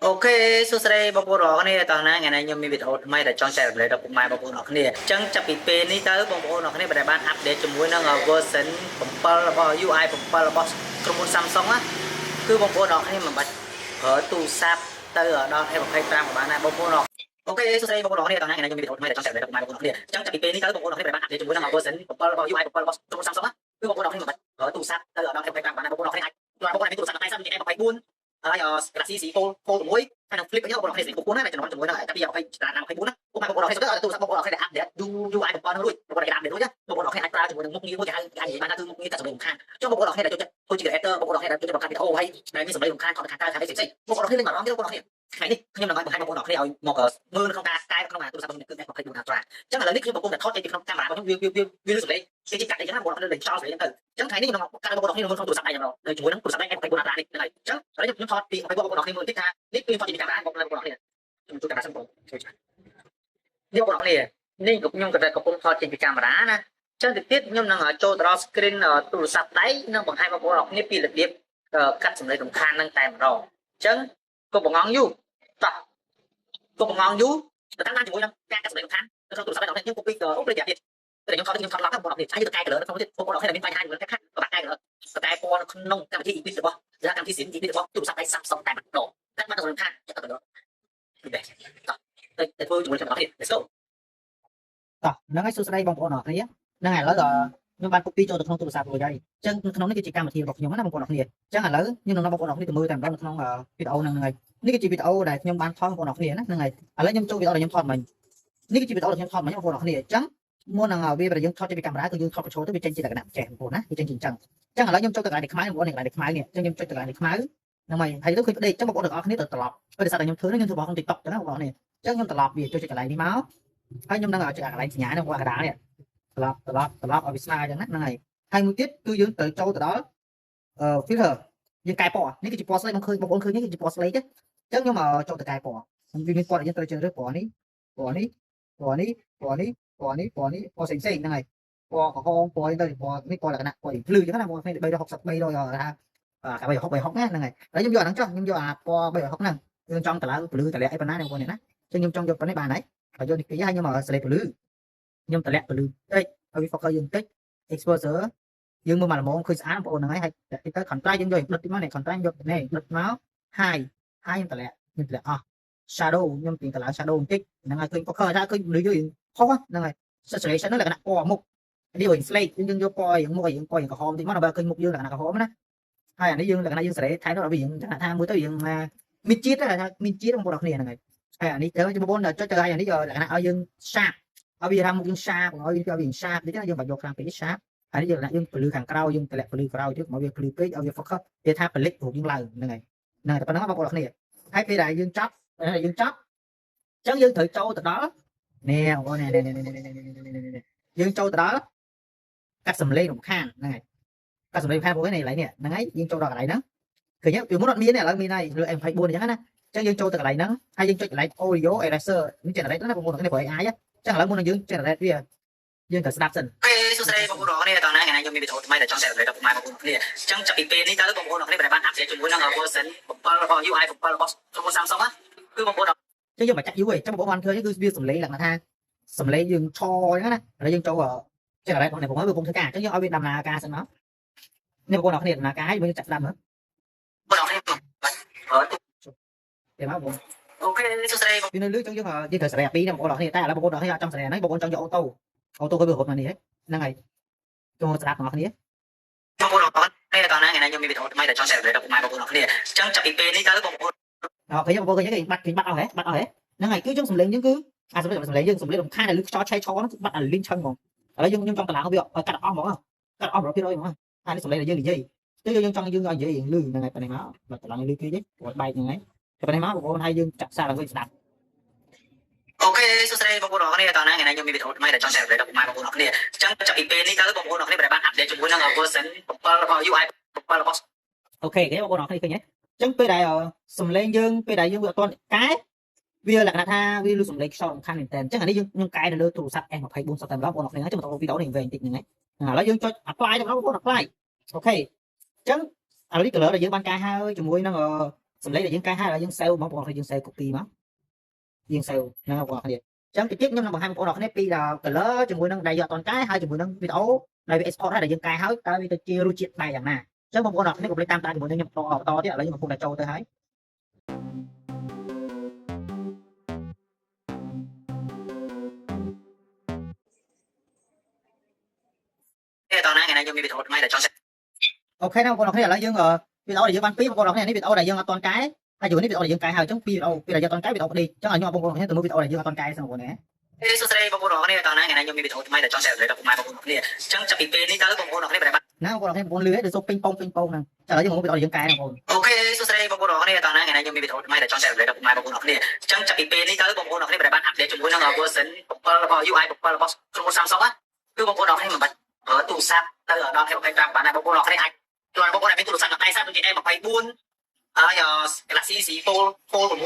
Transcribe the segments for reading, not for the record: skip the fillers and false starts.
Ok, số đây bao nhiêu đó này tao nói ngày nay nhôm mi bị ổn may là cho chạy lại đọc mai bao nhiêu đó này chẳng chập bị pen ní tới bao nhiêu đó này bài bản update cho mỗi nó version bumper là bao UI bumper là bao trong một Samsung á cứ bao nhiêu đó này mà bật ở tủ sáp tới ở đó hay một hay trang của bạn này bao nhiêu đó ok số đây bao nhiêu đó này tao nói ngày nay nhôm mi bị ổn may là cho chạy lại đọc mai bao nhiêu đó này chẳng chập bị pen ní tới bao nhiêu đó này bài bản update cho mỗi nó version bumper là bao UI bumper là bao trong một Samsung á cứ bao nhiêu đó này mà bật ở tủ sáp tới ở đó hay một hay trang của bạn này bao nhiêu đó này rồi bao nhiêu này tủ sáp tay xăm thì em phải buôn Galaxyสีโฟmũi hay là flip cái nhau bộ nàyสีcục cuốn này cho nó mũi này tapi giờ phải là làm phải cuốn á bộ này bộ này sẽ tôi sắp bộ này để áp để du ai một con luôn bộ này làm để thôi nhá bộ này ai ra cho một như cái gì mà thứ như cả dùng khang cho bộ này là tôi chỉ để editor bộ này là tôi bằng capital hay này như sử dụng khang còn khang ta cái gì bộ này lên mà nó cái bộ này này đi nhưng mà nói hai bộ này ở một mưa không ta cái không là tôi sắp được cái cái bộ nào chắc là nick nhưng mà cũng là thoát trên camera có những view xử lý cái chặt cái bộ này để cho xử lý từ chẳng thấy nó cái bộ này nó không tôi sắp này rồi đời chuối nó tôi sắp đây em phải bộ nào ra đi này chắc đấy những thoát thì phải bộ này mình tích ra nick phim thoát trên camera bộ này tôi camera xong rồiนี่บอกนี่นี่ก็ยังกระไรก็ปุ่มทอดจิตวิจารณ์นะฉันติดติดยังนั่งโจทย์รอสกรีนตู้สับได้นั่งบอกให้มาบอกนี่ปีละเดียบคัดสำเร็จสำคัญนั่งแต่รอฉันก็บอกงองอยู่ต่อก็บอกงองอยู่แต่ตั้งนั่งอยู่นั่งการคัดสำเร็จสำคัญแล้วตู้สับได้ตอนนี้ยังปุ่มปีโอ้ประหยัดแต่ยังทอดยังทอดรับก็บอกนี่ใช้ตัวไกลกันเลยแล้วเขาบอกให้เราเป็นไฟให้เหมือนแค่ก็แบบไกลกันเลยแต่ไกลปอนนงการที่อีกปีเดียวแล้วการที่สินอีกปีเดียวตู้สับได้ซับซ้อนแต่มันโดนั่นมันต้องสำคัญจะต้องเป็นแบบต่อแต่เพื่อจุดจะบอกนี่ let's go តោះហ្នឹងហើយសួស្តីបងប្អូនអរគ្នាហ្នឹងហើយឥឡូវខ្ញុំបាន copy ចូលទៅក្នុងទូរស័ព្ទរួចហើយអញ្ចឹងក្នុងនេះគឺជាកម្មវិធីរបស់ខ្ញុំណាបងប្អូនអរគ្នាអញ្ចឹងឥឡូវខ្ញុំនឹងបងប្អូនអរគ្នាទៅមើលតែម្ដងនៅក្នុងវីដេអូហ្នឹងហើយនេះគឺជាវីដេអូដែលខ្ញុំបានថតបងប្អូនអរគ្នាណាហ្នឹងហើយឥឡូវខ្ញុំចូលវីដេអូដែលខ្ញុំថតមិញនេះគឺជាវីដេអូដែលខ្ញុំថតមិញបងប្អូនអរគ្នាអញ្ចឹងមុននឹងវាបើយើងថតចេញពីកាមេរ៉ាគឺយើងថតបញ្ចូលទៅវាចេញជាលក្ខណៈចេះបងប្អូនណាវាចេញជាអញ្ចឹងឥឡូវខ្ញុំចូលទៅកន្លែងនេះខ្មៅបងប្អូននេះកន្លែងនេះខ្មៅនេះអញ្ចឹងខ្ញុំចុចទៅកន្លែងនេះខ្មៅហ្នឹងហើយទៅឃើញផ្ដេកអញ្ចឹងបងប្អូនទាំងអស់គ្នាទៅត្រឡប់ពេលដែលខ្ញុំធ្វើនេះខ្ញុំធ្វើរបស់ក្នុង TikTok ចឹងណាបងប្អូននេះអញ្ចឹងខ្ញុំត្រឡប់វាចូលកន្លែងនេះមកហើយខ្ញុំនឹងចុចកន្លែងសញ្ញានេះបងប្អូនកណ្ដាលនេះត្រឡប់ឲ្យវាស្មើអញ្ចឹងណាហ្នឹងហើយមួយទៀតគឺយើងត្រូវចូលទៅដល់filter យើងកែពណ៌នេះគឺជាពណ៌ស្លេកបងប្អូនឃើញនេះគឺជាពណ៌ស្លេកទេអញ្ចឹងខ្ញុំចូលទៅកែពណ៌វាមានពណ៌ដែលយើងត្រូវជ្រើសរើសពណ៌នេះពណ៌នេះពណ៌នេះពណ៌នេះពណ៌នេះពណ៌នេះពណ៌ផ្សេងហ្នឹងហើយពណ៌ក្រហមពណ៌នេះទៅពណ៌នេះពណ៌លក្ខណៈពណ៌ភ្លឺអញ្ចឹងណាបងប្អូន360 360ថា360ណាហ្នឹងហើយហើយខ្ញុំយកអាហ្នឹងចុះខ្ញុំយកអាពណ៌360ហ្នឹងយើងចង់តម្លើងភ្លឺតម្លាក់អីប៉ុណ្ណាបងប្អូនណាអញ្ចឹងខ្ញុំចង់យកប៉ុណ្ណេះបានហើយបើយកនេះគេឲ្យខ្ញុំមកស្លេកភ្លឺខ្ញុំតម្លាក់ភ្លឺតិចឲ្យវា focus យើងតិច exposure យើងមើលមកល្មមឃើញស្អាតបងប្អូនហ្នឹងហើយតិចទៅ contrast យើងយកដុតតិចមកនេះ contrast យកនេះដុតមក high ខ្ញុំតម្លាក់អស់ shadow ខ្ញុំទីតម្លើង shadow បន្តិចហ្នឹងហើយឃើញ focus ថាឃើញភ្លឺយើងផុសហ្នឹងហើយ saturation ហ្នឹងលក្ខណៈពណ៌មុខនេះវិញ slate យើងយកពណ៌យើងមុខឲ្យយើងពណ៌យើងក្រហមតិចមកដល់បើឃើញមុខយើងលក្ខណៈក្រហមណាហើយអានេះយើងលក្ខណៈយើងសេរីថែមដល់វាយើងថាមើលទៅយើងមានជាតិថាមានជាតិបងប្អូនអរគ្នាហ្នឹងហើយហើយអានេះទៅបងប្អូនចុចទៅឲ្យអានេះលក្ខណៈឲ្យយើង sharp ឲ្យវាថាមុខយើង sharp ឲ្យវា sharp តិចណាយើងបើយកខាងពេក sharp ហើយនេះយើងដាក់យើងពលឺខាងក្រៅយើងតម្លាក់ពលឺក្រៅទៀតមកវាពលឺពេកឲ្យវា focus វាថាផលិតរូបយើងឡើងហ្នឹងហើយតែប៉ុណ្ណឹងបងប្អូនអរគ្នាហើយពេលដែលយើងចប់អញ្ចឹងយើងត្រូវចូលទៅដល់នេះបងប្អូននេះយើងចូលទៅដល់កាត់សម្លេងរំខានហ្នឹងហើយកាត់សម្លេងរំខានបងប្អូននេះកន្លែងនេះហ្នឹងហើយយើងចូលដល់កន្លែងហ្នឹងឃើញពីមុនអត់មានទេឥឡូវមានហើយលើ M24 អញ្ចឹងណាអញ្ចឹងយើងចូលទៅកន្លែងហ្នឹងហើយយើងចុចកន្លែង audio eraser នេះ generate ណាបងប្អូននេះបើ AI អញ្ចឹងឥឡូវមុននឹងយើង generate វាយើងត្រូវស្ដាប់សិនសួស្តីបងប្អូនអរគ្នាតើថ្ងៃនេះខ្ញុំមានវីដេអូថ្មីដែលចង់ចែករំលែកដល់ពុកម៉ែបងប្អូនគ្នាអញ្ចឹងចាប់ពីពេលនេះតើបងប្អូនអរគ្នាបានអាប់ដេតជាមួយនឹង version 7របស់ UI 7របស់ក្រុម Samsung គឺបងប្អូនអញ្ចឹងយើងមិនចាក់យូរទេអញ្ចឹងបងប្អូនបានឃើញគឺវាសំឡេងលក្ខណៈថាសំឡេងយើងឆអញ្ចឹងណាហើយយើងចូលចេះតែបងប្អូនមើលបងធ្វើការអញ្ចឹងយើងឲ្យវាដំណើរការសិនមកនេះបងប្អូនអរគ្នាដំណើរការឲ្យយើងចាក់ស្ដាប់មើលបងប្អូនអរគ្នាទេមកបងអូខេសួស្តីពីនៅលើចង់យើងត្រូវសេរីពីរណាបងប្អូនអរគ្នាតែឥឡូវបងប្អូនអរគ្នាអត់ចង់សេរីហ្នឹងបងប្អូនចង់យកអូតូគឺវារត់មកនេះហ្នឹងហើយចូលស្ដាប់បងប្អូនគ្នាបងប្អូនអរគ្នាតើថ្ងៃនេះខ្ញុំមានវីដេអូថ្មីដែលចង់ចែករំលែកដល់ពុកម៉ែបងប្អូនអរគ្នាអញ្ចឹងចាប់ពីពេលនេះតើបងប្អូនឃើញបងប្អូនឃើញគេបាត់អស់ហ៎ហ្នឹងហើយគឺយើងសំឡេងយើងគឺអាសំឡេងយើងសំឡេងរំខានដែលលឺខ្យល់ឆេឆហ្នឹងគឺបាត់អាលីងឆឹងហ្មងឥឡូវខ្ញុំចង់តម្លើងវាឲ្យកាត់អស់ហ្មងកាត់អស់100%ហ្មងអានេះសំឡេងដែលយើងនិយាយទៅយើងចង់យើងឲ្យនិយាយលឺហ្នឹងហើយប៉ុណ្ណេះមកបាត់តម្លើងលឺពេកទេគាត់បែកហ្នឹងហើយតែប៉ុណ្ណេះមកបងប្អូនហើយយើងចាក់សារឡើងវិញស្ដាប់អូខេសួស្តីបងប្អូនអរគ្នាតើថ្ងៃនេះខ្ញុំមានវីដេអូថ្មីដែលចង់ចែករំលែកដល់ពុកម៉ែបងប្អូនអរគ្នាអញ្ចឹងចាប់ពីពេលនេះតើបងប្អូនអរគ្នាបានអាប់ដេតជាមួយនឹង version 7របស់ UI 7របស់អូខេបងប្អូនអរគ្នាឃើញទេអញ្ចឹងពេលដែលសំឡេងយើងពេលដែលយើងវាអត់ទាន់កែវាលក្ខណៈថាវាលឺសំឡេងខ្យល់សំខាន់មែនតើអញ្ចឹងអានេះយើងកែនៅលើទូរស័ព្ទ S24 សុទ្ធតែម្ដងបងប្អូនអរគ្នាអញ្ចឹងបន្តវីដេអូនេះវែងតិចហ្នឹងហើយឥឡូវយើងចុច apply ទៅបងប្អូន apply អូខេអញ្ចឹងឥឡូវនេះ color ដែលយើងបានកែហើយជាមួយនឹង សំឡេងដែលយើងកែហើយយើងសេវបងប្អូនយើងសេវ copy មកយើងសេវហ្នឹងបងប្អូនគ្នាចឹងតិចខ្ញុំនឹងបង្ហាញបងប្អូនគ្នាពី color ជាមួយនឹងដែលយកអត់តន់កែហើយជាមួយនឹងវីដេអូដែលវា export ហើយដែលយើងកែហើយតើវាទៅជារសជាតិបែបយ៉ាងណាចឹងបងប្អូនគ្នាកុំភ្លេចតាមដានជាមួយនឹងខ្ញុំបន្តទៀតឥឡូវខ្ញុំកំពុងតែចូលទៅហើយ នេះតោះណាថ្ងៃនេះខ្ញុំមានវីដេអូថ្មីដែលចង់ចែក អូខេណាបងប្អូនគ្នាឥឡូវយើងវីដេអូដែលយើងបានពីបងប្អូនគ្នានេះវីដេអូដែលយើងអត់តន់កែហើយជាមួយនេះវីដេអូដែលយើងកែហើយអញ្ចឹងពីវីដេអូពេលដែលយើងអត់តន់កែវីដេអូនេះអញ្ចឹងឲ្យខ្ញុំបងប្អូនគ្នាទៅមើលវីដេអូដែលយើងអត់តន់កែសិនបងប្អូនណា សួស្តីបងប្អូនគ្នាតោះណាថ្ងៃនេះខ្ញុំមានវីដេអូថ្មីដែលចង់ចែករំលែកដល់ពុកម៉ែបងប្អូនគ្នាអញ្ចឹងចាប់ពីពេលនេះទៅបងប្អូនគ្នាបាន ណាបងប្អូនគ្នាបងប្អូនលឺឲ្យទៅសុំពេញប៉ុងហ្នឹងឥឡូវយើងមកវីដេអូដែលយើងកែណាបងប្អូន អូខេសួស្តីបងប្អូនគ្នាតោះណាថ្ងៃនេះខ្ញុំមានវីដេអូថ្មីដែលចង់ចែករំលែកដល់ពុកម៉ែបងប្អូនគ្នាអញ្ចឹងចាប់ពីពេលនេះទៅបងប្អូនគ្នាបានអាប់ដេតជាមួយនឹង version 7របស់ UI 7របស់ក្រុម Samsung គឺបងប្អូនគ្នាមិនបាច់ប្រើទូរស័ព្ទទៅដល់ F25 បានដែរបងប្អូនគ្នាអាចជួយបងប្អូនមានទូរស័ព្ទដៃសាប់ដូចជា A24 ហើយ Galaxy Z Fold 6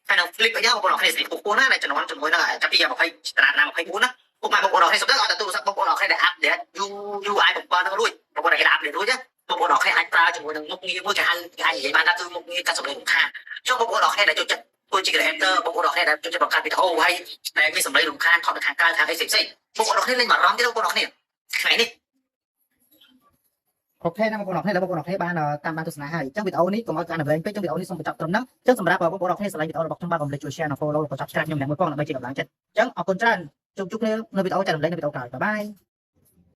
ហើយនឹង Flip អីបងប្អូនគ្នាស្រីពុកពូណាដែលចំណងជាមួយនឹងចាប់ពី20តារាណា24ណាពុកម៉ែបងប្អូនគ្នាសុំទៅឲ្យតែទូរស័ព្ទបងប្អូនគ្នាដែលអាប់ដេត UI 7ហ្នឹងរួចបងប្អូនគ្នាអាប់ដេតរួចបងប្អូនគ្នាអាចប្រើជាមួយនឹងមុខងារមួយគេហៅនិយាយបានថាគឺមុខងារកាត់សម្លេងរំខានចុះបងប្អូនគ្នាដែលចូលចិត្តធ្វើជា creator បងប្អូនគ្នាដែលចូលចិត្តបង្កើតវីដេអូហើយដែលមានសម្លេងរំខានថតនៅខាងក្រៅខាងអីផ្សេងៗបងប្អូនគ្នាលេងបារម្ភទេបងប្អូនគ្នាថ្ងៃនេះ អូខេណាបងប្អូនគ្នាបងប្អូនគ្នាបានតាមបានទស្សនាហើយអញ្ចឹងវីដេអូនេះកុំឲ្យកាន់តែវែងពេកអញ្ចឹងវីដេអូនេះសូមបញ្ចប់ត្រឹមហ្នឹងអញ្ចឹងសម្រាប់បងប្អូនគ្នាស្រឡាញ់វីដេអូរបស់ខ្ញុំបាទកុំភ្លេចជួយ share និង follow និង subscribe ខ្ញុំម្នាក់មួយផងដើម្បីជាកម្លាំងចិត្តអញ្ចឹងអរគុណច្រើនជួបគ្នានៅវីដេអូចែករំលែកនៅវីដេអូក្រោយបាយបាយ